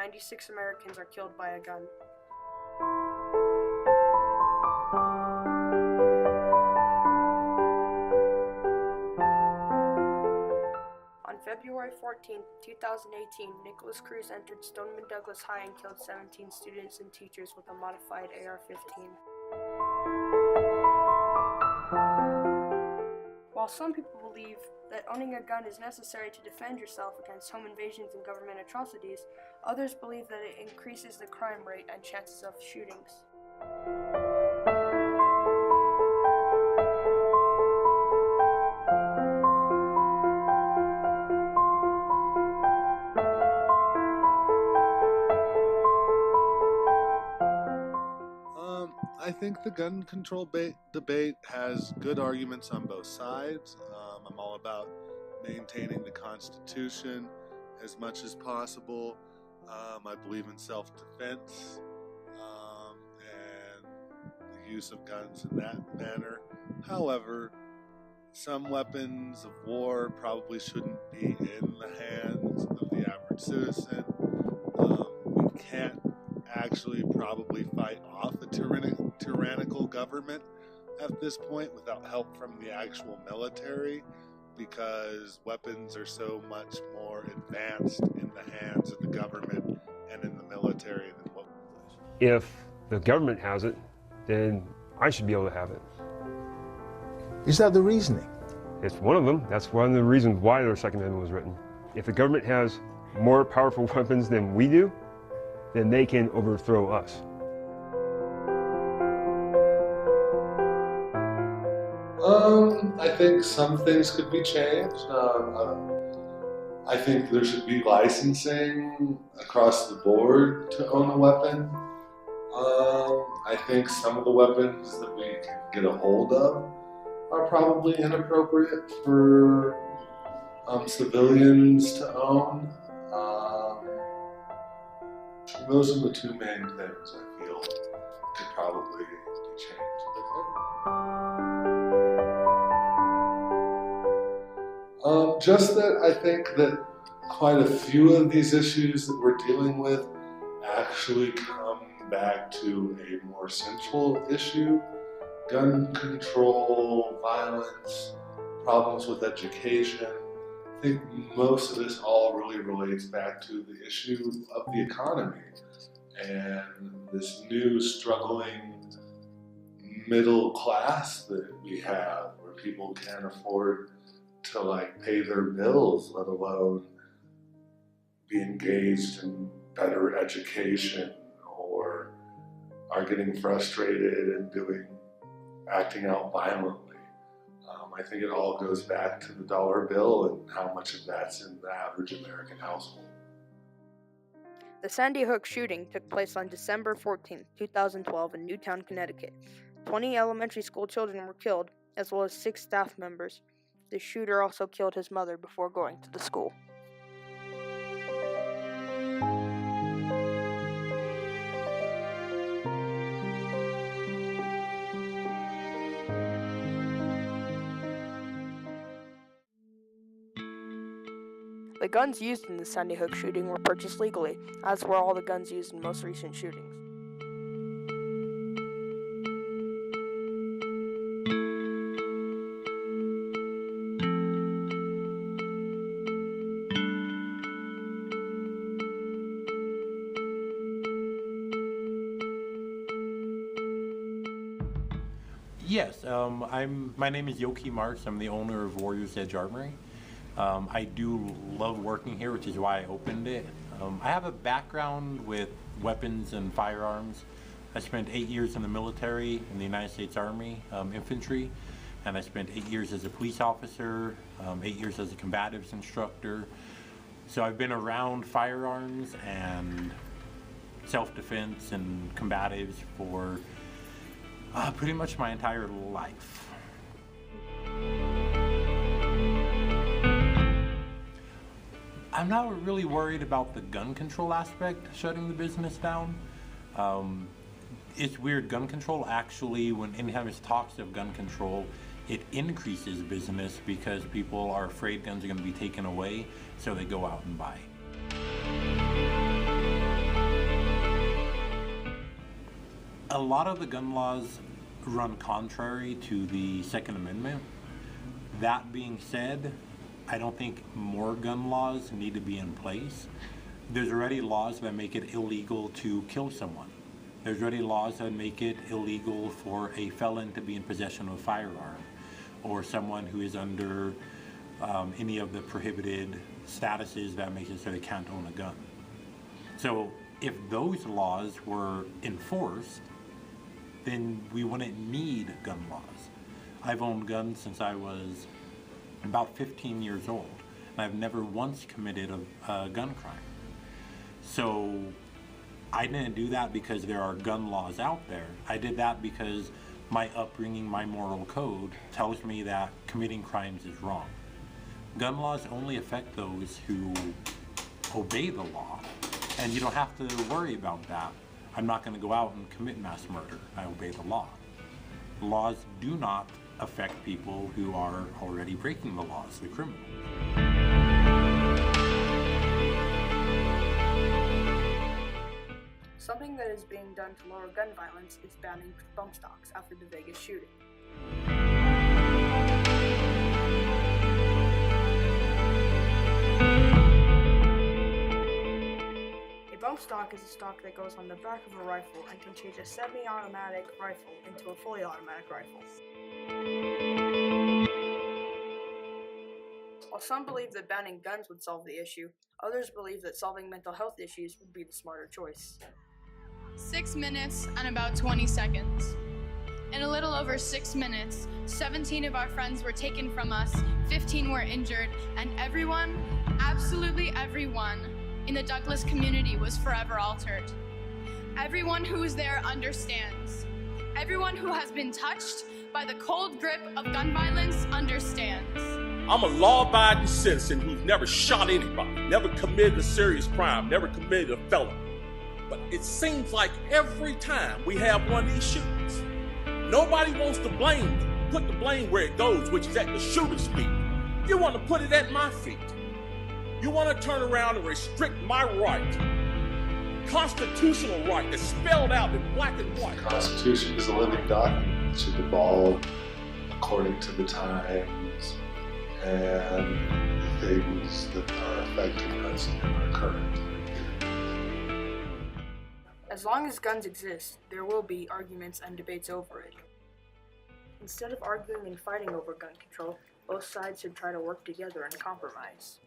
96 Americans are killed by a gun. On February 14, 2018, Nicholas Cruz entered Stoneman Douglas High and killed 17 students and teachers with a modified AR-15. While some people believe that owning a gun is necessary to defend yourself against home invasions and government atrocities, others believe that it increases the crime rate and chances of shootings. I think the gun control debate has good arguments on both sides. I'm all about maintaining the Constitution as much as possible. I believe in self-defense and the use of guns in that manner. However, some weapons of war probably shouldn't be in the hands of the average citizen. We can't actually probably fight off a tyrannical government at this point without help from the actual military, because weapons are so much more advanced in the hands of the government and in the military than what. If the government has it, then I should be able to have it. Is that the reasoning? It's one of them. That's one of the reasons why the Second Amendment was written. If the government has more powerful weapons than we do, then they can overthrow us. I think some things could be changed. I think there should be licensing across the board to own a weapon. I think some of the weapons that we can get a hold of are probably inappropriate for civilians to own. Those are the two main things I feel could probably be changed. Just that I think that quite a few of these issues that we're dealing with actually come back to a more central issue: gun control, violence, problems with education. I think most of this all really relates back to the issue of the economy and this new struggling middle class that we have, where people can't afford to pay their bills, let alone be engaged in better education, or are getting frustrated and acting out violently. I think it all goes back to the dollar bill and how much of that's in the average American household. The Sandy Hook shooting took place on December 14, 2012 in Newtown, Connecticut. 20 elementary school children were killed, as well as 6 staff members. The shooter also killed his mother before going to the school. The guns used in the Sandy Hook shooting were purchased legally, as were all the guns used in most recent shootings. Yes, my name is Yoki Marks. I'm the owner of Warrior's Edge Armory. I do love working here, which is why I opened it. I have a background with weapons and firearms. I spent 8 years in the military in the United States Army, infantry, and I spent 8 years as a police officer, 8 years as a combatives instructor. So I've been around firearms and self-defense and combatives for pretty much my entire life. I'm not really worried about the gun control aspect shutting the business down. It's weird, gun control actually, when anytime it talks of gun control, it increases business because people are afraid guns are going to be taken away, so they go out and buy. A lot of the gun laws run contrary to the Second Amendment. That being said, I don't think more gun laws need to be in place. There's already laws that make it illegal to kill someone. There's already laws that make it illegal for a felon to be in possession of a firearm, or someone who is under any of the prohibited statuses that makes it so they can't own a gun. So if those laws were enforced, then we wouldn't need gun laws. I've owned guns since I was about 15 years old, and I've never once committed a gun crime. So I didn't do that because there are gun laws out there. I did that because my upbringing, my moral code tells me that committing crimes is wrong. Gun laws only affect those who obey the law, and you don't have to worry about that. I'm not going to go out and commit mass murder. I obey the law. Laws do not affect people who are already breaking the laws, the criminals. Something that is being done to lower gun violence is banning bump stocks after the Vegas shooting. A bump stock is a stock that goes on the back of a rifle and can change a semi-automatic rifle into a fully automatic rifle. While some believe that banning guns would solve the issue, others believe that solving mental health issues would be the smarter choice. 6 minutes and about 20 seconds. In a little over 6 minutes, 17 of our friends were taken from us, 15 were injured, and everyone, absolutely everyone, in the Douglas community was forever altered. Everyone who is there understands. Everyone who has been touched by the cold grip of gun violence understands. I'm a law-abiding citizen who's never shot anybody, never committed a serious crime, never committed a felony. But it seems like every time we have one of these shootings, nobody wants to put the blame where it goes, which is at the shooter's feet. You want to put it at my feet. You want to turn around and restrict my right, constitutional right that's spelled out in black and white. The Constitution is a living document. It should evolve according to the times and things that are affecting us in our current. As long as guns exist, there will be arguments and debates over it. Instead of arguing and fighting over gun control, both sides should try to work together and compromise.